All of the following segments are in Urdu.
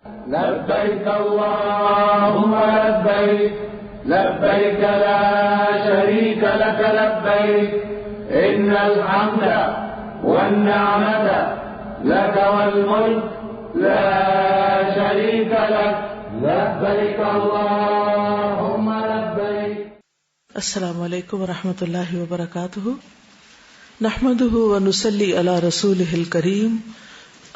لبيك اللهم لبيك لبيك لا شريك لك لبيك إن الحمد والنعمة لك والملك لا شريك لك لبيك اللهم لبيك. السلام علیکم ورحمۃ اللہ وبرکاتہ. نحمده ونصلی علی رسوله الکریم.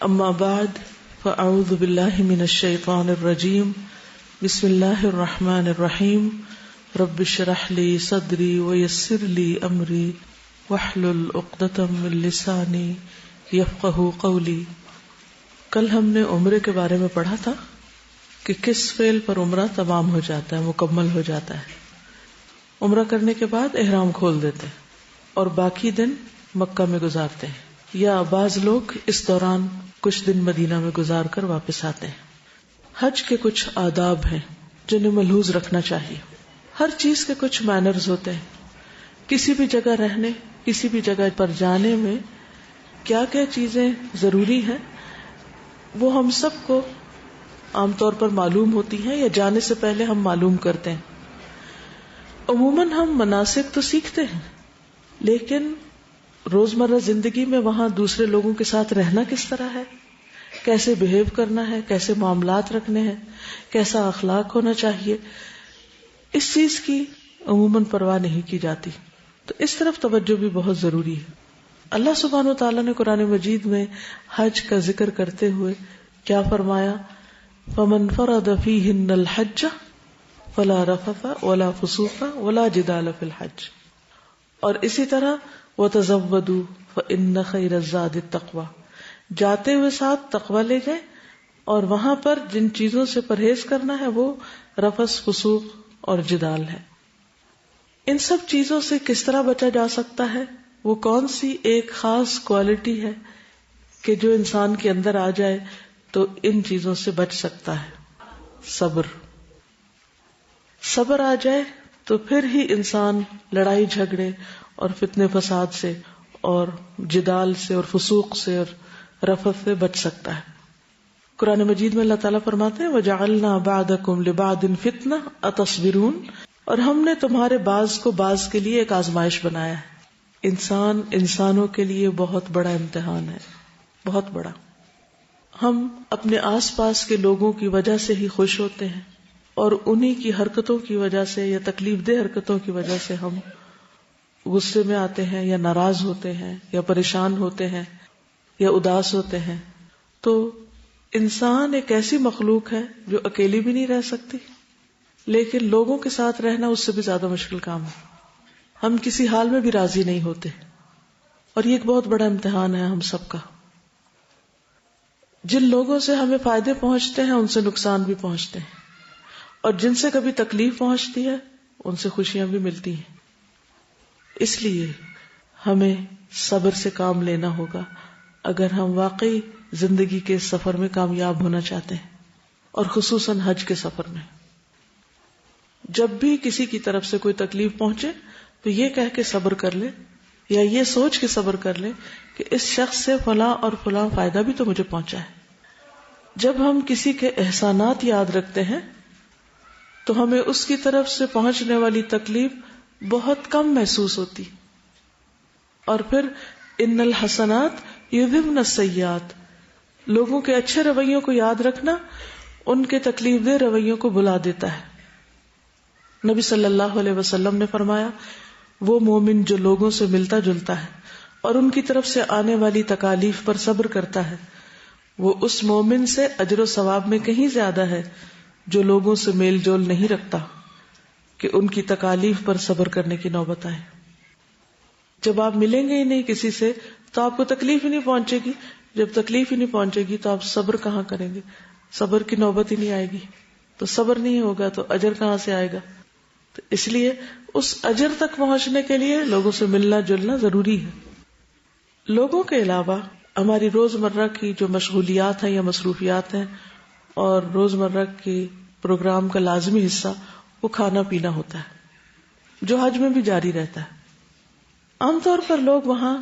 اما بعد فاعوذ باللہ من الشیطان الرجیم. بسم اللہ الرحمن الرحیم. رب اشرح لی صدری ویسر لی امری واحلل عقدۃ من لسانی یفقہوا قولی. کل ہم نے عمرے کے بارے میں پڑھا تھا کہ کس فعل پر عمرہ تمام ہو جاتا ہے، مکمل ہو جاتا ہے. عمرہ کرنے کے بعد احرام کھول دیتے ہیں اور باقی دن مکہ میں گزارتے ہیں، یا بعض لوگ اس دوران کچھ دن مدینہ میں گزار کر واپس آتے ہیں. حج کے کچھ آداب ہیں جنہیں ملحوظ رکھنا چاہیے. ہر چیز کے کچھ مینرز ہوتے ہیں. کسی بھی جگہ رہنے، کسی بھی جگہ پر جانے میں کیا کیا چیزیں ضروری ہیں وہ ہم سب کو عام طور پر معلوم ہوتی ہیں یا جانے سے پہلے ہم معلوم کرتے ہیں. عموماً ہم مناسک تو سیکھتے ہیں، لیکن روزمرہ زندگی میں وہاں دوسرے لوگوں کے ساتھ رہنا کس طرح ہے، کیسے بہیو کرنا ہے، کیسے معاملات رکھنے ہیں، کیسا اخلاق ہونا چاہیے، اس چیز کی عموماً پرواہ نہیں کی جاتی. تو اس طرف توجہ بھی بہت ضروری ہے. اللہ سبحانہ وتعالیٰ نے قرآن مجید میں حج کا ذکر کرتے ہوئے کیا فرمایا؟ فَمَنْ فَرَضَ فِيهِنَّ الْحَجَّ فَلَا رَفَثَ وَلَا فُسُوقَ وَلَا جِدَالَ فِي الْحَجِّ. اور اسی طرح وَتَزَوَّدُوا فَإِنَّ خَيْرَ الزَّادِ التَّقْوَى. جاتے ہوئے ساتھ تقوی لے جائیں، اور وہاں پر جن چیزوں سے پرہیز کرنا ہے وہ رفث، فسوق اور جدال ہے. ان سب چیزوں سے کس طرح بچا جا سکتا ہے؟ وہ کون سی ایک خاص کوالٹی ہے کہ جو انسان کے اندر آ جائے تو ان چیزوں سے بچ سکتا ہے؟ صبر. صبر آ جائے تو پھر ہی انسان لڑائی جھگڑے اور فتنے فساد سے اور جدال سے اور فسوق سے اور رفث سے بچ سکتا ہے. قرآن مجید میں اللہ تعالیٰ فرماتے ہیں وَجَعَلْنَا بَعْدَكُمْ لِبَعْدٍ فِتْنَةً أَتَصْبِرُونَ. اور ہم نے تمہارے بعض کو بعض کے لیے ایک آزمائش بنایا ہے. انسان انسانوں کے لیے بہت بڑا امتحان ہے، بہت بڑا. ہم اپنے آس پاس کے لوگوں کی وجہ سے ہی خوش ہوتے ہیں، اور انہی کی حرکتوں کی وجہ سے یا تکلیف دہ حرکتوں کی وجہ سے ہم غصے میں آتے ہیں یا ناراض ہوتے ہیں یا پریشان ہوتے ہیں یا اداس ہوتے ہیں. تو انسان ایک ایسی مخلوق ہے جو اکیلی بھی نہیں رہ سکتی، لیکن لوگوں کے ساتھ رہنا اس سے بھی زیادہ مشکل کام ہے. ہم کسی حال میں بھی راضی نہیں ہوتے، اور یہ ایک بہت بڑا امتحان ہے ہم سب کا. جن لوگوں سے ہمیں فائدے پہنچتے ہیں ان سے نقصان بھی پہنچتے ہیں، اور جن سے کبھی تکلیف پہنچتی ہے ان سے خوشیاں بھی ملتی ہیں. اس لیے ہمیں صبر سے کام لینا ہوگا اگر ہم واقعی زندگی کے سفر میں کامیاب ہونا چاہتے ہیں، اور خصوصاً حج کے سفر میں. جب بھی کسی کی طرف سے کوئی تکلیف پہنچے تو یہ کہہ کے صبر کر لے، یا یہ سوچ کے صبر کر لے کہ اس شخص سے فلاں اور فلاں فائدہ بھی تو مجھے پہنچا ہے. جب ہم کسی کے احسانات یاد رکھتے ہیں تو ہمیں اس کی طرف سے پہنچنے والی تکلیف بہت کم محسوس ہوتی. اور پھر ان الحسنات یذہبن السیئات، لوگوں کے اچھے رویوں کو یاد رکھنا ان کے تکلیف دہ رویوں کو بھلا دیتا ہے. نبی صلی اللہ علیہ وسلم نے فرمایا وہ مومن جو لوگوں سے ملتا جلتا ہے اور ان کی طرف سے آنے والی تکالیف پر صبر کرتا ہے، وہ اس مومن سے اجر و ثواب میں کہیں زیادہ ہے جو لوگوں سے میل جول نہیں رکھتا کہ ان کی تکالیف پر صبر کرنے کی نوبت آئے. جب آپ ملیں گے ہی نہیں کسی سے تو آپ کو تکلیف ہی نہیں پہنچے گی. جب تکلیف ہی نہیں پہنچے گی تو آپ صبر کہاں کریں گے؟ صبر کی نوبت ہی نہیں آئے گی. تو صبر نہیں ہوگا تو اجر کہاں سے آئے گا؟ تو اس لیے اس اجر تک پہنچنے کے لیے لوگوں سے ملنا جلنا ضروری ہے. لوگوں کے علاوہ ہماری روزمرہ کی جو مشغولیات ہیں یا مصروفیات ہیں اور روزمرہ کے پروگرام کا لازمی حصہ وہ کھانا پینا ہوتا ہے، جو حج میں بھی جاری رہتا ہے. عام طور پر لوگ وہاں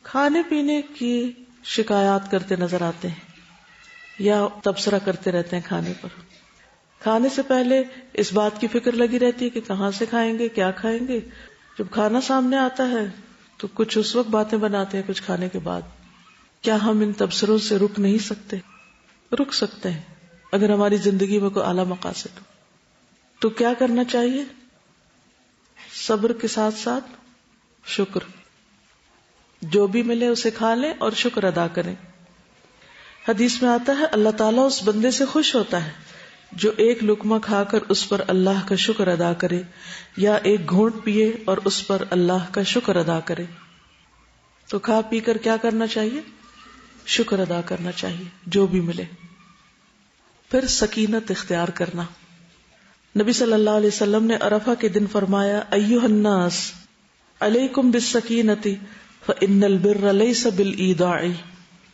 کھانے پینے کی شکایات کرتے نظر آتے ہیں، یا تبصرہ کرتے رہتے ہیں کھانے پر. کھانے سے پہلے اس بات کی فکر لگی رہتی ہے کہ کہاں سے کھائیں گے, کیا کھائیں گے. جب کھانا سامنے آتا ہے تو کچھ اس وقت باتیں بناتے ہیں, کچھ کھانے کے بعد. کیا ہم ان تبصروں سے رک نہیں سکتے؟ رک سکتے ہیں اگر ہماری زندگی میں کوئی اعلیٰ مقاصد ہو. تو کیا کرنا چاہیے؟ صبر کے ساتھ ساتھ شکر. جو بھی ملے اسے کھا لیں اور شکر ادا کریں. حدیث میں آتا ہے اللہ تعالیٰ اس بندے سے خوش ہوتا ہے جو ایک لقمہ کھا کر اس پر اللہ کا شکر ادا کرے, یا ایک گھونٹ پیے اور اس پر اللہ کا شکر ادا کرے. تو کھا پی کر کیا کرنا چاہیے؟ شکر ادا کرنا چاہیے جو بھی ملے. پھر سکینت اختیار کرنا. نبی صلی اللہ علیہ وسلم نے عرفہ کے دن فرمایا ایھا الناس علیکم بالسکینۃ فإن البر لیس بالایداع.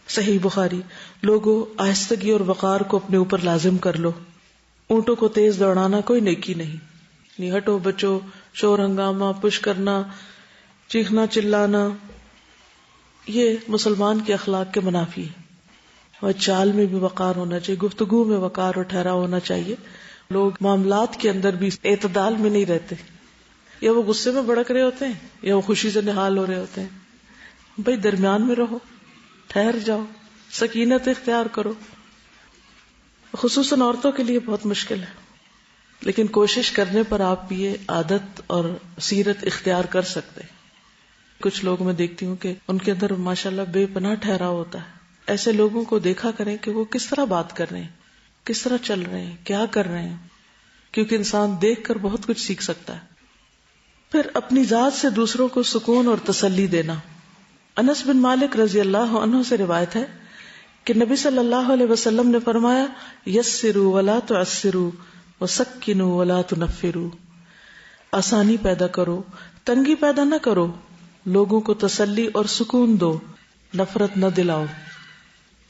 صحیح بخاری. لوگوں آہستگی اور وقار کو اپنے اوپر لازم کر لو. اونٹوں کو تیز دوڑانا کوئی نیکی نہیں. نہیں ہٹو بچو, شور ہنگامہ, پش کرنا, چیخنا چلانا, یہ مسلمان کے اخلاق کے منافی ہے. اور چال میں بھی وقار ہونا چاہیے, گفتگو میں وقار اور ٹھہراؤ ہونا چاہیے. لوگ معاملات کے اندر بھی اعتدال میں نہیں رہتے, یا وہ غصے میں بڑک رہے ہوتے ہیں یا وہ خوشی سے نہال ہو رہے ہوتے ہیں. بھائی درمیان میں رہو, ٹھہر جاؤ, سکینت اختیار کرو. خصوصاً عورتوں کے لیے بہت مشکل ہے, لیکن کوشش کرنے پر آپ یہ عادت اور سیرت اختیار کر سکتے. کچھ لوگ میں دیکھتی ہوں کہ ان کے اندر ماشاءاللہ بے پناہ ٹھہراؤ ہوتا ہے. ایسے لوگوں کو دیکھا کریں کہ وہ کس طرح بات کر رہے ہیں, کس طرح چل رہے ہیں, کیا کر رہے ہیں, کیونکہ انسان دیکھ کر بہت کچھ سیکھ سکتا ہے. پھر اپنی ذات سے دوسروں کو سکون اور تسلی دینا. انس بن مالک رضی اللہ عنہ سے روایت ہے کہ نبی صلی اللہ علیہ وسلم نے فرمایا یسروا ولا تعسروا وسکنوا ولا تنفروا. آسانی پیدا کرو, تنگی پیدا نہ کرو, لوگوں کو تسلی اور سکون دو, نفرت نہ دلاؤ.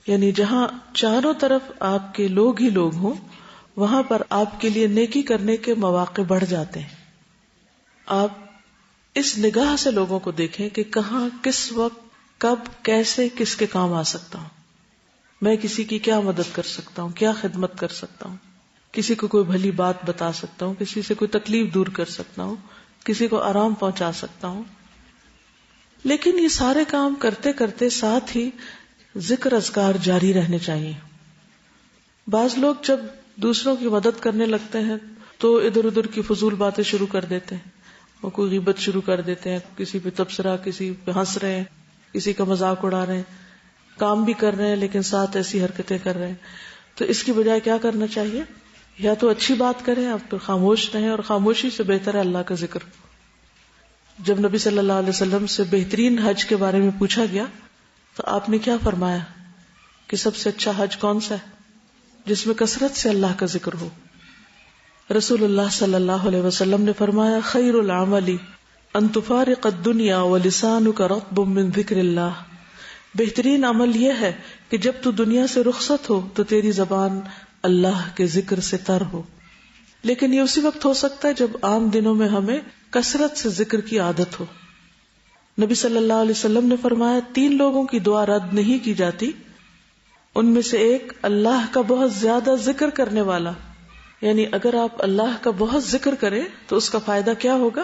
یعنی جہاں چاروں طرف آپ کے لوگ ہی لوگ ہوں وہاں پر آپ کے لیے نیکی کرنے کے مواقع بڑھ جاتے ہیں. آپ اس نگاہ سے لوگوں کو دیکھیں کہ کہاں, کس وقت, کب, کیسے, کس کے کام آ سکتا ہوں. میں کسی کی کیا مدد کر سکتا ہوں, کیا خدمت کر سکتا ہوں, کسی کو کوئی بھلی بات بتا سکتا ہوں, کسی سے کوئی تکلیف دور کر سکتا ہوں, کسی کو آرام پہنچا سکتا ہوں. لیکن یہ سارے کام کرتے کرتے ساتھ ہی ذکر اذکار جاری رہنے چاہیے. بعض لوگ جب دوسروں کی مدد کرنے لگتے ہیں تو ادھر ادھر کی فضول باتیں شروع کر دیتے ہیں, وہ کوئی غیبت شروع کر دیتے ہیں, کسی پہ تبصرہ, کسی پہ ہنس رہے ہیں, کسی کا مذاق اڑا رہے ہیں, کام بھی کر رہے ہیں لیکن ساتھ ایسی حرکتیں کر رہے ہیں. تو اس کی بجائے کیا کرنا چاہیے؟ یا تو اچھی بات کریں, آپ پھر خاموش رہیں, اور خاموشی سے بہتر ہے اللہ کا ذکر. جب نبی صلی اللہ علیہ وسلم سے بہترین حج کے بارے میں پوچھا گیا تو آپ نے کیا فرمایا کہ سب سے اچھا حج کون سا ہے؟ جس میں کثرت سے اللہ کا ذکر ہو. رسول اللہ صلی اللہ علیہ وسلم نے فرمایا خیر العمل ان تفارق الدنیا ولسانک رطب من ذکر اللہ. بہترین عمل یہ ہے کہ جب تو دنیا سے رخصت ہو تو تیری زبان اللہ کے ذکر سے تر ہو. لیکن یہ اسی وقت ہو سکتا ہے جب عام دنوں میں ہمیں کثرت سے ذکر کی عادت ہو. نبی صلی اللہ علیہ وسلم نے فرمایا 3 لوگوں کی دعا رد نہیں کی جاتی. ان میں سے ایک اللہ کا بہت زیادہ ذکر کرنے والا. یعنی اگر آپ اللہ کا بہت ذکر کریں تو اس کا فائدہ کیا ہوگا؟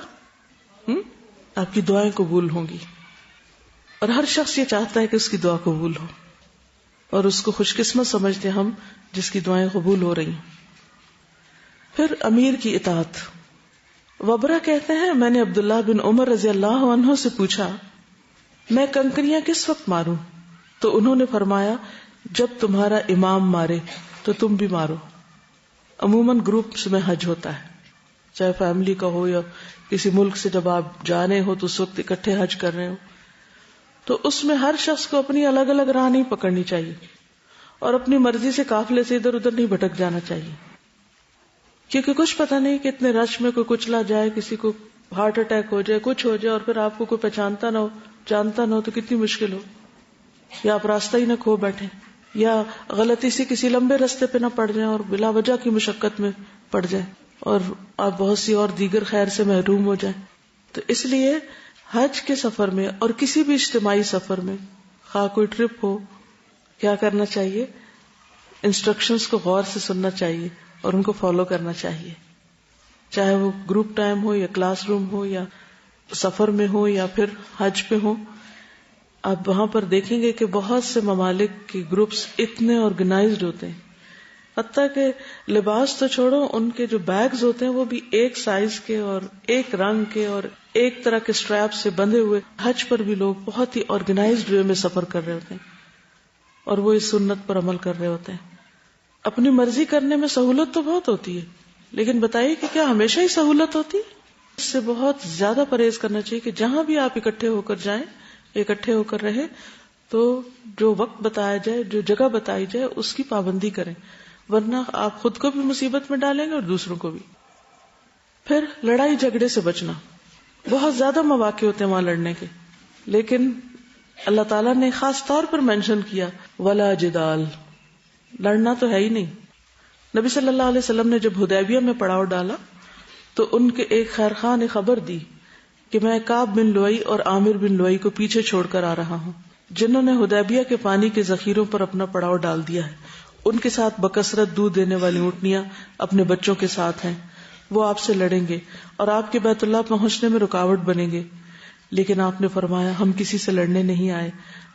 آپ کی دعائیں قبول ہوں گی, اور ہر شخص یہ چاہتا ہے کہ اس کی دعا قبول ہو, اور اس کو خوش قسمت سمجھتے ہم جس کی دعائیں قبول ہو رہی ہیں. پھر امیر کی اطاعت. وبرہ کہتے ہیں میں نے عبداللہ بن عمر رضی اللہ عنہ سے پوچھا میں کنکریاں کس وقت ماروں؟ تو انہوں نے فرمایا جب تمہارا امام مارے تو تم بھی مارو. عموماً گروپس میں حج ہوتا ہے, چاہے فیملی کا ہو یا کسی ملک سے جب آپ جا رہے ہو تو اس وقت اکٹھے حج کر رہے ہو, تو اس میں ہر شخص کو اپنی الگ الگ راہ نہیں پکڑنی چاہیے اور اپنی مرضی سے قافلے سے ادھر ادھر نہیں بھٹک جانا چاہیے, کیونکہ کچھ پتہ نہیں کہ اتنے رش میں کوئی کچلا جائے, کسی کو ہارٹ اٹیک ہو جائے, کچھ ہو جائے, اور پھر آپ کو کوئی پہچانتا نہ ہو, جانتا نہ ہو, تو کتنی مشکل ہو. یا آپ راستہ ہی نہ کھو بیٹھے, یا غلطی سے کسی لمبے راستے پہ نہ پڑ جائیں اور بلا وجہ کی مشقت میں پڑ جائیں, اور آپ بہت سی اور دیگر خیر سے محروم ہو جائیں. تو اس لیے حج کے سفر میں اور کسی بھی اجتماعی سفر میں, خواہ کوئی ٹرپ ہو, کیا کرنا چاہیے؟ انسٹرکشنز کو غور سے سننا چاہیے اور ان کو فالو کرنا چاہیے، چاہے وہ گروپ ٹائم ہو یا کلاس روم ہو یا سفر میں ہو یا پھر حج پہ ہو. آپ وہاں پر دیکھیں گے کہ بہت سے ممالک کے گروپس اتنے آرگنائزڈ ہوتے ہیں، حتیٰ کہ لباس تو چھوڑو، ان کے جو بیگز ہوتے ہیں وہ بھی ایک سائز کے اور ایک رنگ کے اور ایک طرح کے سٹریپ سے بندھے ہوئے. حج پر بھی لوگ بہت ہی آرگنائزڈ وے میں سفر کر رہے ہوتے ہیں اور وہ اس سنت پر عمل کر رہے ہوتے ہیں. اپنی مرضی کرنے میں سہولت تو بہت ہوتی ہے، لیکن بتائیے کہ کیا ہمیشہ ہی سہولت ہوتی؟ اس سے بہت زیادہ پرہیز کرنا چاہیے کہ جہاں بھی آپ اکٹھے ہو کر جائیں، اکٹھے ہو کر رہیں، تو جو وقت بتایا جائے، جو جگہ بتائی جائے، اس کی پابندی کریں، ورنہ آپ خود کو بھی مصیبت میں ڈالیں گے اور دوسروں کو بھی. پھر لڑائی جھگڑے سے بچنا. بہت زیادہ مواقع ہوتے ہیں وہاں لڑنے کے، لیکن اللہ تعالیٰ نے خاص طور پر مینشن کیا ولا جدال، لڑنا تو ہے ہی نہیں. نبی صلی اللہ علیہ وسلم نے جب حدیبیہ میں پڑاؤ ڈالا تو ان کے ایک خیرخواہ نے خبر دی کہ میں کعب بن لؤی اور عامر بن لؤی کو پیچھے چھوڑ کر آ رہا ہوں، جنہوں نے حدیبیہ کے پانی کے ذخیروں پر اپنا پڑاؤ ڈال دیا ہے. ان کے ساتھ بکثرت دودھ دینے والی اونٹنیاں اپنے بچوں کے ساتھ ہیں. وہ آپ سے لڑیں گے اور آپ کے بیت اللہ پہنچنے میں رکاوٹ بنیں گے. لیکن آپ نے فرمایا ہم کسی سے لڑنے نہیں آئے،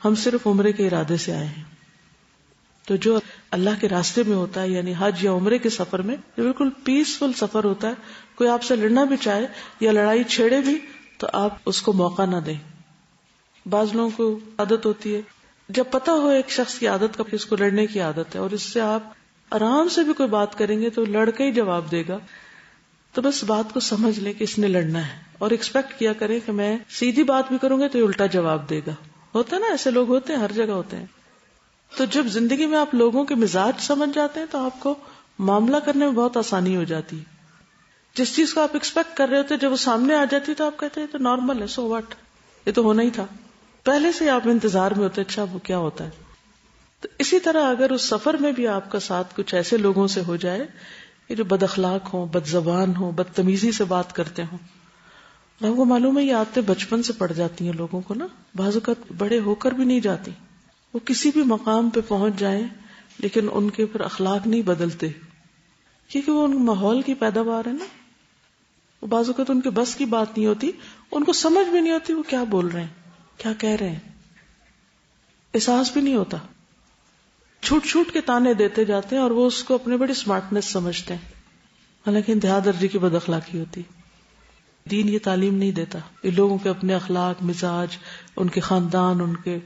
ہم صرف عمرے کے ارادے سے آئے ہیں. تو جو اللہ کے راستے میں ہوتا ہے، یعنی حج یا عمرے کے سفر میں، جو بالکل پیسفل سفر ہوتا ہے، کوئی آپ سے لڑنا بھی چاہے یا لڑائی چھیڑے بھی تو آپ اس کو موقع نہ دیں. بعض لوگوں کو عادت ہوتی ہے، جب پتہ ہو ایک شخص کی عادت کا، اس کو لڑنے کی عادت ہے اور اس سے آپ آرام سے بھی کوئی بات کریں گے تو لڑ کے ہی جواب دے گا، تو بس بات کو سمجھ لیں کہ اس نے لڑنا ہے اور ایکسپیکٹ کیا کریں کہ میں سیدھی بات بھی کروں گا تو یہ الٹا جواب دے گا. ہوتا ہے نا، ایسے لوگ ہوتے ہیں، ہر جگہ ہوتے ہیں. تو جب زندگی میں آپ لوگوں کے مزاج سمجھ جاتے ہیں تو آپ کو معاملہ کرنے میں بہت آسانی ہو جاتی ہے. جس چیز کو آپ ایکسپیکٹ کر رہے ہوتے جب وہ سامنے آ جاتی تو آپ کہتے ہیں تو نارمل ہے، سو واٹ، یہ تو ہونا ہی تھا. پہلے سے آپ انتظار میں ہوتے اچھا وہ کیا ہوتا ہے. تو اسی طرح اگر اس سفر میں بھی آپ کا ساتھ کچھ ایسے لوگوں سے ہو جائے کہ جو بد اخلاق ہوں، بد زبان ہوں، بدتمیزی سے بات کرتے ہوں. آپ کو معلوم ہے یہ عادتیں بچپن سے پڑ جاتی ہیں لوگوں کو نا، بعض اوقات بڑے ہو کر بھی نہیں جاتی. وہ کسی بھی مقام پہ پہنچ جائیں لیکن ان کے پھر اخلاق نہیں بدلتے، کیونکہ وہ ان ماحول کی پیداوار ہے نا. وہ بعض اوقات ان کے بس کی بات نہیں ہوتی، ان کو سمجھ بھی نہیں ہوتی وہ کیا بول رہے ہیں، کیا کہہ رہے ہیں، احساس بھی نہیں ہوتا. چھوٹ چھوٹ کے تانے دیتے جاتے ہیں اور وہ اس کو اپنے بڑی سمارٹنس سمجھتے ہیں، حالانکہ انتہا درجے کی بد اخلاقی ہوتی. دین یہ تعلیم نہیں دیتا. یہ لوگوں کے اپنے اخلاق، مزاج، ان کے خاندان، ان کے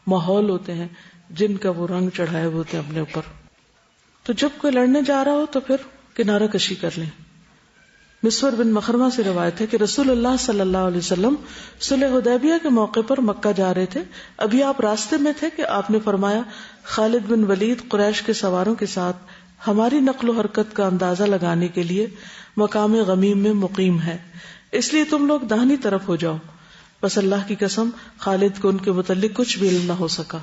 ماحول ہوتے ہیں جن کا وہ رنگ چڑھائے ہوتے ہیں اپنے اوپر. تو جب کوئی لڑنے جا رہا ہو تو پھر کنارہ کشی کر لیں. مسور بن مخرمہ سے روایت ہے کہ رسول اللہ صلی اللہ علیہ وسلم صلح حدیبیہ کے موقع پر مکہ جا رہے تھے. ابھی آپ راستے میں تھے کہ آپ نے فرمایا خالد بن ولید قریش کے سواروں کے ساتھ ہماری نقل و حرکت کا اندازہ لگانے کے لیے مقام غمیم میں مقیم ہے، اس لیے تم لوگ داہنی طرف ہو جاؤ. بس اللہ کی قسم خالد کو ان کے متعلق کچھ بھی علم نہ ہو سکا.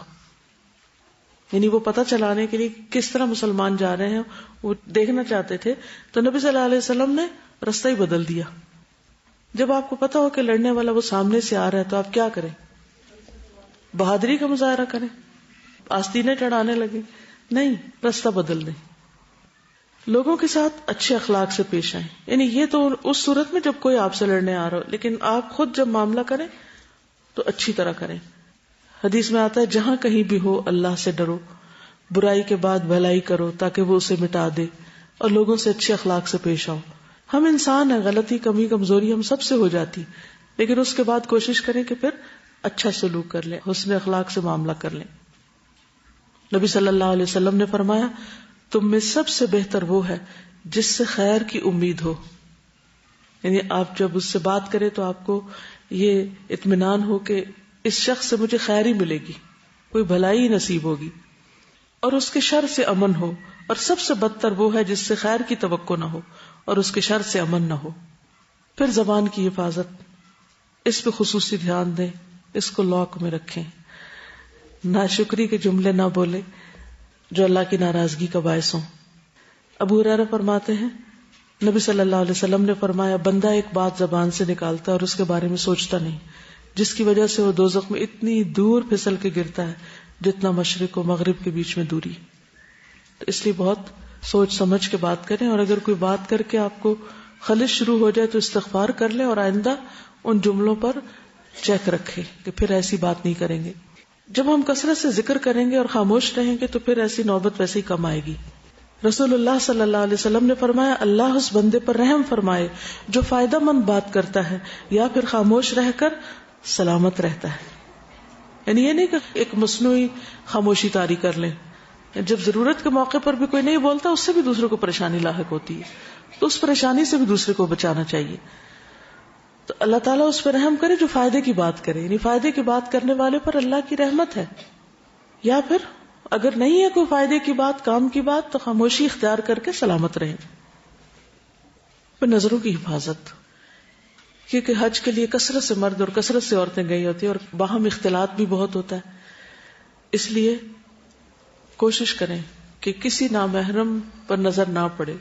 یعنی وہ پتہ چلانے کے لیے کس طرح مسلمان جا رہے ہیں وہ دیکھنا چاہتے تھے. تو نبی صلی اللہ علیہ وسلم نے رستہ ہی بدل دیا. جب آپ کو پتہ ہو کہ لڑنے والا وہ سامنے سے آ رہا ہے تو آپ کیا کریں؟ بہادری کا مظاہرہ کریں، آستینیں چڑھانے لگیں؟ نہیں، رستہ بدل دیں. لوگوں کے ساتھ اچھے اخلاق سے پیش آئیں. یعنی یہ تو اس صورت میں جب کوئی آپ سے لڑنے آ رہا ہو، لیکن آپ خود جب معاملہ کریں تو اچھی طرح کریں. حدیث میں آتا ہے جہاں کہیں بھی ہو اللہ سے ڈرو، برائی کے بعد بھلائی کرو تاکہ وہ اسے مٹا دے، اور لوگوں سے اچھے اخلاق سے پیش آؤ. ہم انسان ہیں، غلطی، کمی، کمزوری ہم سب سے ہو جاتی، لیکن اس کے بعد کوشش کریں کہ پھر اچھا سلوک کر لیں، حسن اخلاق سے معاملہ کر لیں. نبی صلی اللہ علیہ وسلم نے فرمایا تم میں سب سے بہتر وہ ہے جس سے خیر کی امید ہو. یعنی آپ جب اس سے بات کریں تو آپ کو یہ اطمینان ہو کہ اس شخص سے مجھے خیر ہی ملے گی، کوئی بھلائی نصیب ہوگی، اور اس کے شر سے امن ہو. اور سب سے بدتر وہ ہے جس سے خیر کی توقع نہ ہو اور اس کے شر سے امن نہ ہو. پھر زبان کی حفاظت، اس پہ خصوصی دھیان دیں، اس کو لاک میں رکھیں. ناشکری کے جملے نہ بولے جو اللہ کی ناراضگی کا باعث ہوں. ابو ہریرہ فرماتے ہیں نبی صلی اللہ علیہ وسلم نے فرمایا بندہ ایک بات زبان سے نکالتا ہے اور اس کے بارے میں سوچتا نہیں، جس کی وجہ سے وہ دوزخ میں اتنی دور پھسل کے گرتا ہے جتنا مشرق و مغرب کے بیچ میں دوری. تو اس لیے بہت سوچ سمجھ کے بات کریں، اور اگر کوئی بات کر کے آپ کو خلش شروع ہو جائے تو استغفار کر لیں، اور آئندہ ان جملوں پر چیک رکھیں کہ پھر ایسی بات نہیں کریں گے. جب ہم کثرت سے ذکر کریں گے اور خاموش رہیں گے تو پھر ایسی نوبت ویسے ہی کم آئے گی. رسول اللہ صلی اللہ علیہ وسلم نے فرمایا، اللہ اس بندے پر رحم فرمائے جو فائدہ مند بات کرتا ہے یا پھر خاموش رہ کر سلامت رہتا ہے. یعنی یہ نہیں کہ ایک مصنوعی خاموشی طاری کر لیں، جب ضرورت کے موقع پر بھی کوئی نہیں بولتا اس سے بھی دوسروں کو پریشانی لاحق ہوتی ہے، تو اس پریشانی سے بھی دوسرے کو بچانا چاہیے. تو اللہ تعالیٰ اس پر رحم کرے جو فائدے کی بات کرے، یعنی فائدے کی بات کرنے والے پر اللہ کی رحمت ہے. یا پھر اگر نہیں ہے کوئی فائدے کی بات، کام کی بات، تو خاموشی اختیار کر کے سلامت رہیں. پھر نظروں کی حفاظت، کیونکہ حج کے لیے کثرت سے مرد اور کثرت سے عورتیں گئی ہوتی ہیں اور باہم اختلاط بھی بہت ہوتا ہے. اس لیے کوشش کریں کہ کسی نامحرم پر نظر نہ پڑے.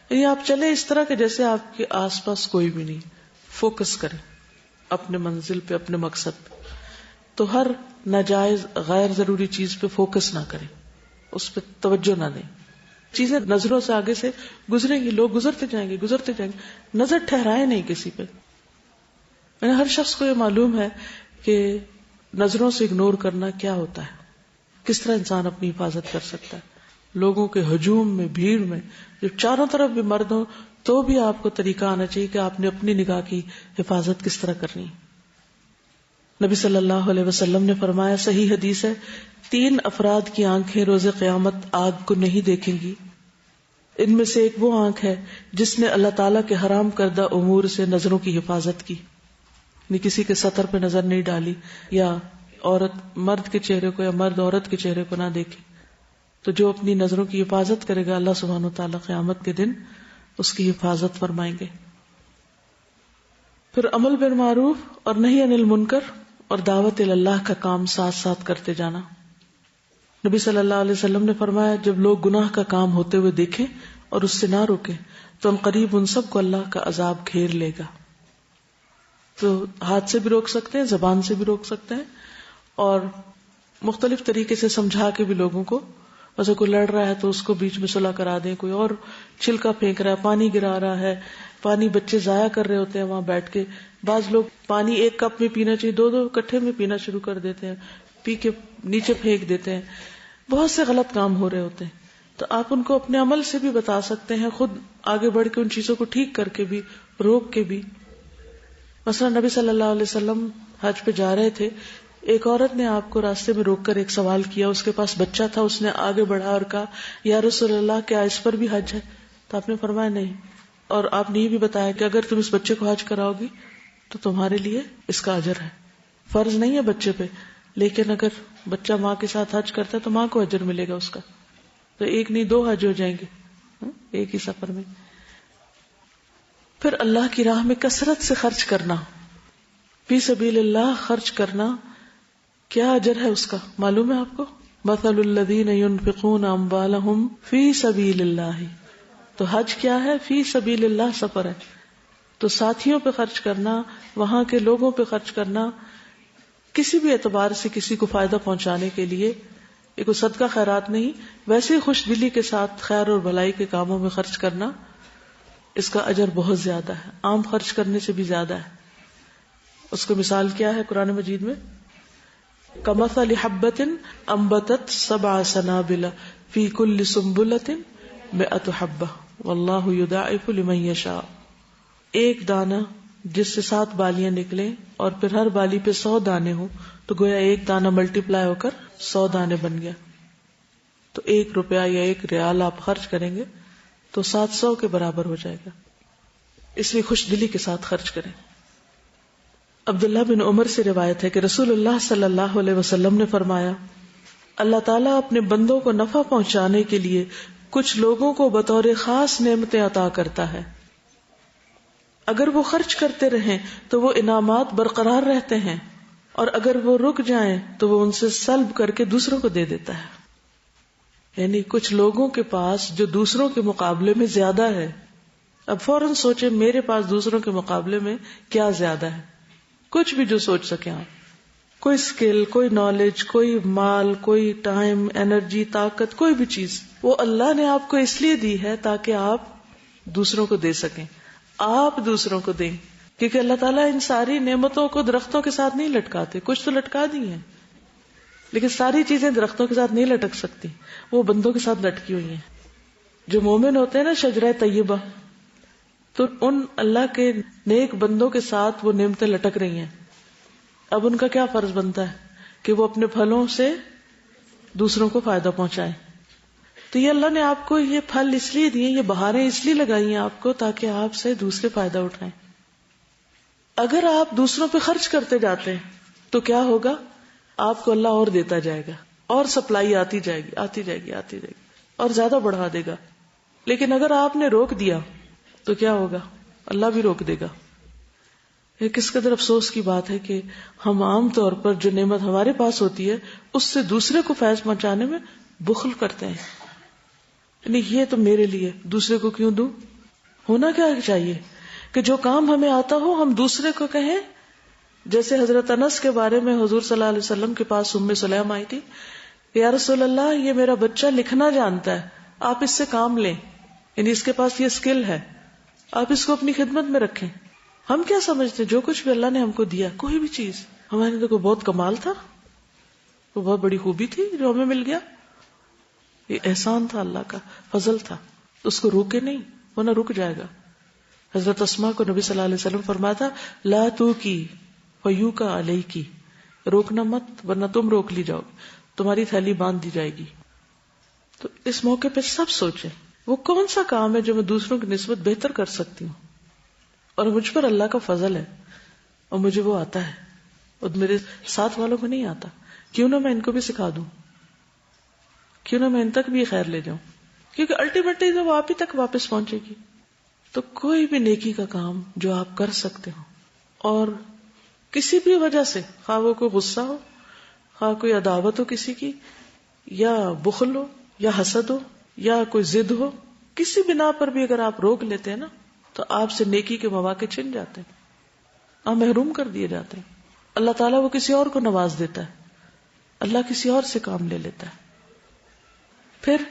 یعنی آپ چلے اس طرح کہ جیسے آپ کے آس پاس کوئی بھی نہیں. فوکس کریں اپنے منزل پہ، اپنے مقصد پہ. تو ہر ناجائز غیر ضروری چیز پہ فوکس نہ کریں، اس پہ توجہ نہ دیں. چیزیں نظروں سے آگے سے گزریں گی، لوگ گزرتے جائیں گے. نظر ٹھہرائے نہیں کسی پہ. یعنی ہر شخص کو یہ معلوم ہے کہ نظروں سے اگنور کرنا کیا ہوتا ہے، کس طرح انسان اپنی حفاظت کر سکتا ہے. لوگوں کے ہجوم میں، بھیڑ میں، جب چاروں طرف بھی مرد ہوں تو بھی آپ کو طریقہ آنا چاہیے کہ آپ نے اپنی نگاہ کی حفاظت کس طرح کرنی. نبی صلی اللہ علیہ وسلم نے فرمایا، صحیح حدیث ہے، 3 افراد کی آنکھیں روز قیامت آگ کو نہیں دیکھیں گی. ان میں سے ایک وہ آنکھ ہے جس نے اللہ تعالیٰ کے حرام کردہ امور سے نظروں کی حفاظت کی، یعنی کسی کے سطر پہ نظر نہیں ڈالی، یا عورت مرد کے چہرے کو یا مرد عورت کے چہرے کو نہ دیکھے. تو جو اپنی نظروں کی حفاظت کرے گا اللہ سبحانہ و تعالیٰ قیامت کے دن اس کی حفاظت فرمائیں گے. پھر امر بالمعروف اور نہی عن المنکر اور دعوت اللہ کا کام ساتھ ساتھ کرتے جانا. نبی صلی اللہ علیہ وسلم نے فرمایا، جب لوگ گناہ کا کام ہوتے ہوئے دیکھیں اور اس سے نہ روکیں تو عنقریب ان سب کو اللہ کا عذاب گھیر لے گا. تو ہاتھ سے بھی روک سکتے ہیں، زبان سے بھی روک سکتے ہیں، اور مختلف طریقے سے سمجھا کے بھی لوگوں کو، ویسے کوئی لڑ رہا ہے تو اس کو بیچ میں صلح کرا دیں، کوئی اور چھلکا پھینک رہا ہے، پانی گرا رہا ہے، پانی بچے ضائع کر رہے ہوتے ہیں وہاں بیٹھ کے. بعض لوگ پانی ایک کپ میں پینا چاہیے 2 اکٹھے میں پینا شروع کر دیتے ہیں، پی کے نیچے پھینک دیتے ہیں. بہت سے غلط کام ہو رہے ہوتے ہیں. تو آپ ان کو اپنے عمل سے بھی بتا سکتے ہیں، خود آگے بڑھ کے ان چیزوں کو ٹھیک کر کے بھی، روک کے بھی. مثلا نبی صلی اللہ علیہ وسلم حج پہ جا رہے تھے، ایک عورت نے آپ کو راستے میں روک کر ایک سوال کیا. اس کے پاس بچہ تھا، اس نے آگے بڑھا اور کہا، یا رسول اللہ کیا اس پر بھی حج ہے؟ تو آپ نے فرمایا نہیں، اور آپ نے یہ بھی بتایا کہ اگر تم اس بچے کو حج کراؤ گی تو تمہارے لیے اس کا اجر ہے. فرض نہیں ہے بچے پہ، لیکن اگر بچہ ماں کے ساتھ حج کرتا ہے تو ماں کو اجر ملے گا اس کا. تو 1 نہیں 2 حج ہو جائیں گے ایک ہی سفر میں. پھر اللہ کی راہ میں کثرت سے خرچ کرنا، فی سبیل اللہ خرچ کرنا، کیا اجر ہے اس کا معلوم ہے آپ کو؟ مثل الذین ينفقون اموالهم فی سبیل اللہ. تو حج کیا ہے؟ فی سبیل اللہ سفر ہے. تو ساتھیوں پہ خرچ کرنا، وہاں کے لوگوں پہ خرچ کرنا، کسی بھی اعتبار سے کسی کو فائدہ پہنچانے کے لیے، یہ کوئی صدقہ خیرات نہیں، ویسے ہی خوش دلی کے ساتھ خیر اور بھلائی کے کاموں میں خرچ کرنا، اس کا اجر بہت زیادہ ہے، عام خرچ کرنے سے بھی زیادہ ہے. اس کو مثال کیا ہے قرآن مجید میں؟ کمثل حبۃ انبتت 7 سنابل فی کل سنبلۃ 100 حبۃ واللہ یضاعف لمن یشاء. ایک دانہ جس سے 7 بالیاں نکلیں اور پھر ہر بالی پہ 100 دانے ہوں، تو گویا ایک دانہ ملٹیپلائی ہو کر 100 دانے بن گیا. تو 1 روپیہ یا 1 ریال آپ خرچ کریں گے تو 700 کے برابر ہو جائے گا. اس لیے خوش دلی کے ساتھ خرچ کریں. عبداللہ بن عمر سے روایت ہے کہ رسول اللہ صلی اللہ علیہ وسلم نے فرمایا، اللہ تعالیٰ اپنے بندوں کو نفع پہنچانے کے لیے کچھ لوگوں کو بطور خاص نعمتیں عطا کرتا ہے. اگر وہ خرچ کرتے رہیں تو وہ انعامات برقرار رہتے ہیں، اور اگر وہ رک جائیں تو وہ ان سے سلب کر کے دوسروں کو دے دیتا ہے. یعنی کچھ لوگوں کے پاس جو دوسروں کے مقابلے میں زیادہ ہے، اب فوراً سوچیں میرے پاس دوسروں کے مقابلے میں کیا زیادہ ہے، کچھ بھی جو سوچ سکیں آپ. کوئی اسکل، کوئی نالج، کوئی مال، کوئی ٹائم، انرجی، طاقت، کوئی بھی چیز وہ اللہ نے آپ کو اس لیے دی ہے تاکہ آپ دوسروں کو دے سکیں، آپ دوسروں کو دیں. کیونکہ اللہ تعالیٰ ان ساری نعمتوں کو درختوں کے ساتھ نہیں لٹکاتے. کچھ تو لٹکا دی ہیں لیکن ساری چیزیں درختوں کے ساتھ نہیں لٹک سکتی، وہ بندوں کے ساتھ لٹکی ہوئی ہیں. جو مومن ہوتے ہیں نا شجرہ طیبہ، تو ان اللہ کے نیک بندوں کے ساتھ وہ نعمتیں لٹک رہی ہیں. اب ان کا کیا فرض بنتا ہے کہ وہ اپنے پھلوں سے دوسروں کو فائدہ پہنچائیں. تو یہ اللہ نے آپ کو یہ پھل اس لیے دیے، یہ بہاریں اس لیے لگائی ہیں آپ کو تاکہ آپ سے دوسرے فائدہ اٹھائیں. اگر آپ دوسروں پہ خرچ کرتے جاتے ہیں تو کیا ہوگا؟ آپ کو اللہ اور دیتا جائے گا، اور سپلائی آتی جائے گی آتی جائے گی آتی جائے گی اور زیادہ بڑھا دے گا. لیکن اگر آپ نے روک دیا تو کیا ہوگا؟ اللہ بھی روک دے گا. یہ کس قدر افسوس کی بات ہے کہ ہم عام طور پر جو نعمت ہمارے پاس ہوتی ہے اس سے دوسرے کو فیض پہنچانے میں بخل کرتے ہیں. یعنی یہ تو میرے لیے، دوسرے کو کیوں دوں؟ ہونا کیا چاہیے کہ جو کام ہمیں آتا ہو ہم دوسرے کو کہیں. جیسے حضرت انس کے بارے میں حضور صلی اللہ علیہ وسلم کے پاس ام سلیم آئی تھی، یا رسول اللہ یہ میرا بچہ لکھنا جانتا ہے، آپ اس سے کام لیں، یعنی اس کے پاس یہ اسکل ہے، آپ اس کو اپنی خدمت میں رکھیں. ہم کیا سمجھتے ہیں جو کچھ بھی اللہ نے ہم کو دیا، کوئی بھی چیز ہمارے تو بہت کمال تھا، وہ بہت بڑی خوبی تھی جو ہمیں مل گیا، یہ احسان تھا اللہ کا، فضل تھا، اس کو روکے نہیں ورنہ رک جائے گا. حضرت اسماء کو نبی صلی اللہ علیہ وسلم فرمایا تھا لا تو کی فیو کا علیہ کی، روکنا مت ورنہ تم روک لی جاؤ، تمہاری تھیلی باندھ دی جائے گی. تو اس موقع پہ سب سوچیں وہ کون سا کام ہے جو میں دوسروں کی نسبت بہتر کر سکتی ہوں اور مجھ پر اللہ کا فضل ہے اور مجھے وہ آتا ہے اور میرے ساتھ والوں کو نہیں آتا. کیوں نہ میں ان کو بھی سکھا دوں، کیوں نہ میں ان تک بھی خیر لے جاؤں، کیونکہ الٹیمیٹلی تو وہ آپ ہی تک واپس پہنچے گی. تو کوئی بھی نیکی کا کام جو آپ کر سکتے ہو اور کسی بھی وجہ سے، خواہ وہ کوئی غصہ ہو، خواہ کوئی عداوت ہو کسی کی، یا بخل ہو یا حسد ہو یا کوئی ضد ہو، کسی بنا پر بھی اگر آپ روک لیتے ہیں نا تو آپ سے نیکی کے مواقع چھن جاتے ہیں، آپ محروم کر دیے جاتے ہیں. اللہ تعالیٰ وہ کسی اور کو نواز دیتا ہے، اللہ کسی اور سے کام لے لیتا ہے. پھر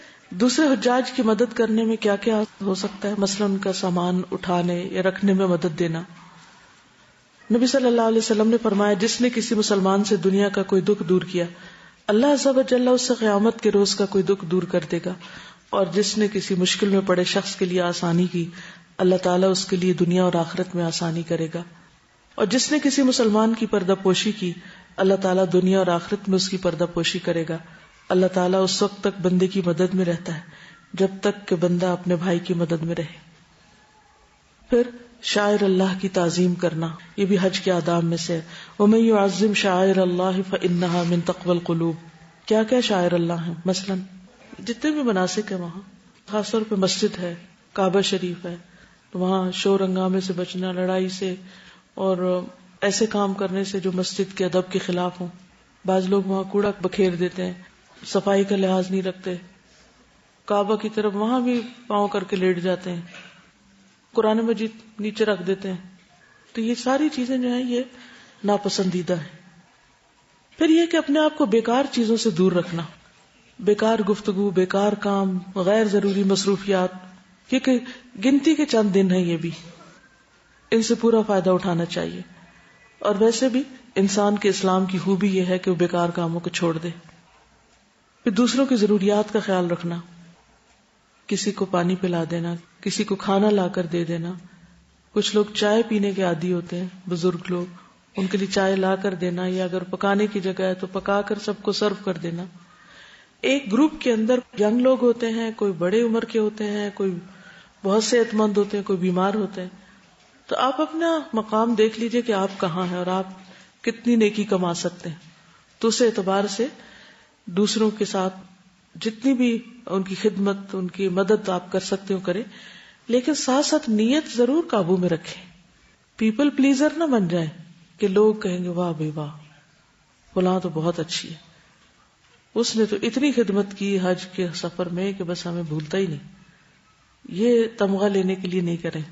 دوسرے حجاج کی مدد کرنے میں کیا کیا ہو سکتا ہے؟ مثلا ان کا سامان اٹھانے یا رکھنے میں مدد دینا. نبی صلی اللہ علیہ وسلم نے فرمایا جس نے کسی مسلمان سے دنیا کا کوئی دکھ دور کیا، اللہ عز و جل اس سے قیامت کے روز کا کوئی دکھ دور کر دے گا. اور جس نے کسی مشکل میں پڑے شخص کے لیے آسانی کی، اللہ تعالیٰ اس کے لیے دنیا اور آخرت میں آسانی کرے گا. اور جس نے کسی مسلمان کی پردہ پوشی کی، اللہ تعالیٰ دنیا اور آخرت میں اس کی پردہ پوشی کرے گا. اللہ تعالیٰ اس وقت تک بندے کی مدد میں رہتا ہے جب تک کہ بندہ اپنے بھائی کی مدد میں رہے. پھر شاعر اللہ کی تعظیم کرنا، یہ بھی حج کے آداب میں سے ہے. وَمَن يُعَظِّمْ شَعَائِرَ اللَّهِ فَإِنَّهَا مِن تَقْوَى الْقُلُوبِ. کیا کیا شاعر اللہ ہیں؟ مثلا جتنے بھی مناسک ہیں وہاں، خاص طور پہ مسجد ہے، کعبہ شریف ہے، تو وہاں شور ہنگامے سے بچنا، لڑائی سے اور ایسے کام کرنے سے جو مسجد کے ادب کے خلاف ہوں. بعض لوگ وہاں کوڑا بکھیر دیتے ہیں، صفائی کا لحاظ نہیں رکھتے، کعبہ کی طرف وہاں بھی پاؤں کر کے لیٹ جاتے ہیں، قرآن مجید نیچے رکھ دیتے ہیں. تو یہ ساری چیزیں جو ہیں یہ ناپسندیدہ ہیں. پھر یہ کہ اپنے آپ کو بیکار چیزوں سے دور رکھنا، بیکار گفتگو، بیکار کام، غیر ضروری مصروفیات، کیونکہ گنتی کے چند دن ہیں، یہ بھی ان سے پورا فائدہ اٹھانا چاہیے. اور ویسے بھی انسان کے اسلام کی خوبی یہ ہے کہ وہ بیکار کاموں کو چھوڑ دے. پھر دوسروں کی ضروریات کا خیال رکھنا، کسی کو پانی پلا دینا، کسی کو کھانا لا کر دے دینا. کچھ لوگ چائے پینے کے عادی ہوتے ہیں، بزرگ لوگ، ان کے لیے چائے لا کر دینا، یا اگر پکانے کی جگہ ہے تو پکا کر سب کو سرو کر دینا. ایک گروپ کے اندر ینگ لوگ ہوتے ہیں، کوئی بڑے عمر کے ہوتے ہیں، کوئی بہت صحت مند ہوتے ہیں، کوئی بیمار ہوتے ہیں. تو آپ اپنا مقام دیکھ لیجئے کہ آپ کہاں ہیں اور آپ کتنی نیکی کما سکتے ہیں. تو اس اعتبار سے دوسروں کے ساتھ جتنی بھی ان کی خدمت، ان کی مدد آپ کر سکتے ہو کریں، لیکن ساتھ ساتھ نیت ضرور قابو میں رکھیں. پیپل پلیزر نہ بن جائیں کہ لوگ کہیں گے واہ بے واہ فلاں تو بہت اچھی ہے، اس نے تو اتنی خدمت کی حج کے سفر میں کہ بس ہمیں بھولتا ہی نہیں. یہ تمغہ لینے کے لیے نہیں کریں.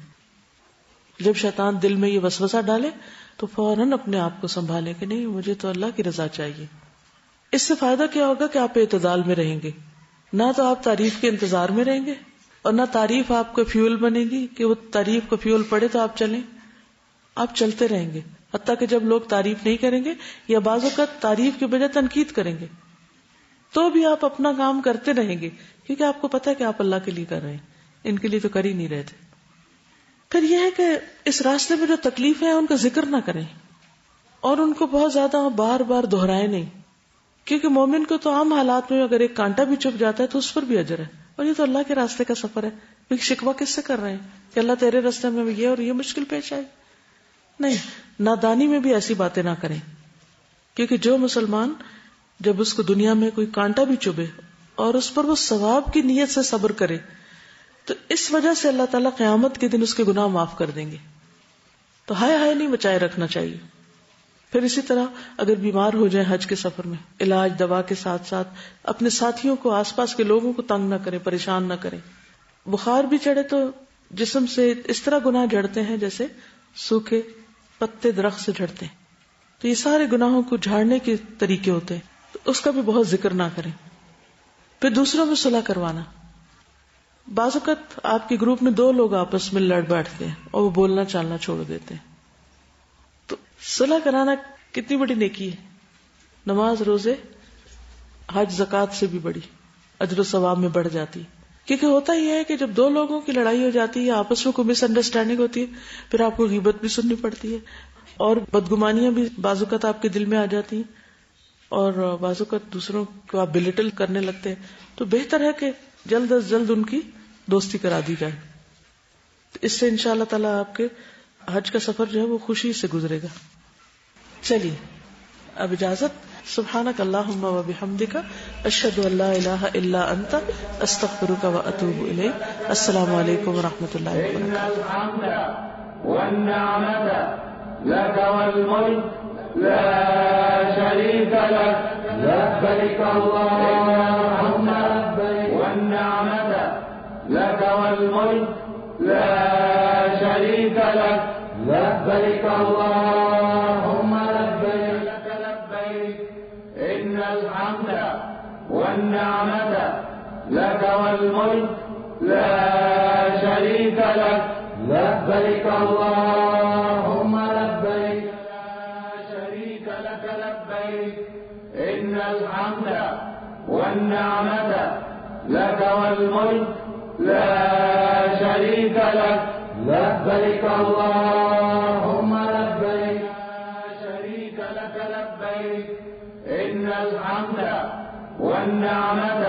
جب شیطان دل میں یہ وسوسہ ڈالے تو فوراً اپنے آپ کو سنبھالے کہ نہیں، مجھے تو اللہ کی رضا چاہیے. اس سے فائدہ کیا ہوگا کہ آپ اعتدال میں رہیں گے، نہ تو آپ تعریف کے انتظار میں رہیں گے اور نہ تعریف آپ کو فیول بنے گی کہ وہ تعریف کو فیول پڑے تو آپ چلیں. آپ چلتے رہیں گے حتیٰ کہ جب لوگ تعریف نہیں کریں گے یا بعض اوقات تعریف کی بجائے تنقید کریں گے تو بھی آپ اپنا کام کرتے رہیں گے، کیونکہ آپ کو پتا ہے کہ آپ اللہ کے لیے کر رہے ہیں، ان کے لیے تو کر ہی نہیں رہے تھے. پھر یہ ہے کہ اس راستے میں جو تکلیفیں ہیں ان کا ذکر نہ کریں اور ان کو بہت زیادہ بار بار دہرائیں نہیں، کیونکہ مومن کو تو عام حالات میں اگر ایک کانٹا بھی چپ جاتا ہے تو اس پر بھی اجر ہے، اور یہ تو اللہ کے راستے کا سفر ہے. کیونکہ شکوہ کس سے کر رہے ہیں کہ اللہ تیرے راستے میں یہ اور یہ مشکل پیش آئی؟ نہیں، نادانی میں بھی ایسی باتیں نہ کریں، کیونکہ جو مسلمان جب اس کو دنیا میں کوئی کانٹا بھی چبھے اور اس پر وہ ثواب کی نیت سے صبر کرے تو اس وجہ سے اللہ تعالیٰ قیامت کے دن اس کے گناہ معاف کر دیں گے. تو ہائے ہائے نہیں بچائے رکھنا چاہیے. پھر اسی طرح اگر بیمار ہو جائیں حج کے سفر میں، علاج دوا کے ساتھ ساتھ اپنے ساتھیوں کو، آس پاس کے لوگوں کو تنگ نہ کریں، پریشان نہ کریں. بخار بھی چڑھے تو جسم سے اس طرح گناہ جھڑتے ہیں جیسے سوکھے پتے درخت سے جھڑتے ہیں، تو یہ سارے گناہوں کو جھاڑنے کے طریقے ہوتے ہیں، تو اس کا بھی بہت ذکر نہ کریں. پھر دوسروں میں صلح کروانا. بعض اوقات آپ کے گروپ میں 2 لوگ آپس میں لڑ بیٹھتے ہیں اور وہ بولنا چالنا چھوڑ دیتے ہیں، تو صلح کرانا کتنی بڑی نیکی ہے. نماز، روزے، حج، زکوٰۃ سے بھی بڑی، اجر و ثواب میں بڑھ جاتی. کیونکہ ہوتا ہی ہے کہ جب 2 لوگوں کی لڑائی ہو جاتی ہے، آپس میں کوئی مس انڈرسٹینڈنگ ہوتی ہے، پھر آپ کو غیبت بھی سننی پڑتی ہے اور بدگمانیاں بھی بعض اوقات آپ کے دل میں آ جاتی ہیں اور بعض اوقات دوسروں کو آپ بلٹل کرنے لگتے ہیں. تو بہتر ہے کہ جلد از جلد ان کی دوستی کرا دی جائے. تو اس سے انشاءاللہ تعالیٰ آپ کے حج کا سفر جو ہے وہ خوشی سے گزرے گا. چلیے اب اجازت. سبحانک اللہم و بحمدک، اشہد ان لا الہ الا انت، استغفرک و اتوب الیک. السلام علیکم و رحمۃ اللہ وبرکاتہ. والنعمة لك والملك لا شريك لك لبيك اللهم لبيك. والنعمة لك والملك لا شريك لك لبيك اللهم لبيك. لك لبيك إن الحمد والنعمة لك والملك لا شريك لك لبيك اللهم لبيك. لا شريك لك لبيك إن الحمد والنعمة لك والملك لا شريك لك لبيك اللهم لبيك. لا شريك لك لبيك إن الحمد والنعمة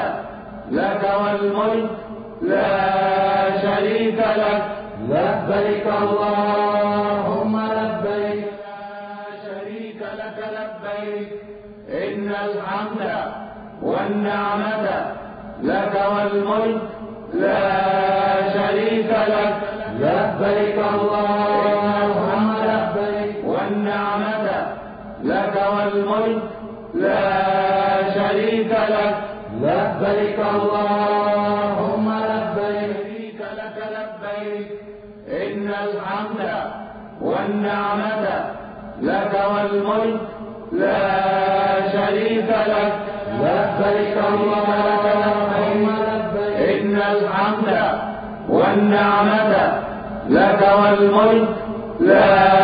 لك والملك لا شريك لك لبيك اللهم لبيك. لا شريك لك لبيك إن الحمد والنعمة لك والملك لا شريك لك لبيك اللهم لبيك. والنعمة لك والملك لا شريك لك لبيك اللهم لبيك. شريك لك لبيك إن الحمد والنعمة لك والملك لا شريك لك لبيك اللهم لبيك. إن الحمد والنعمة لك والملك لا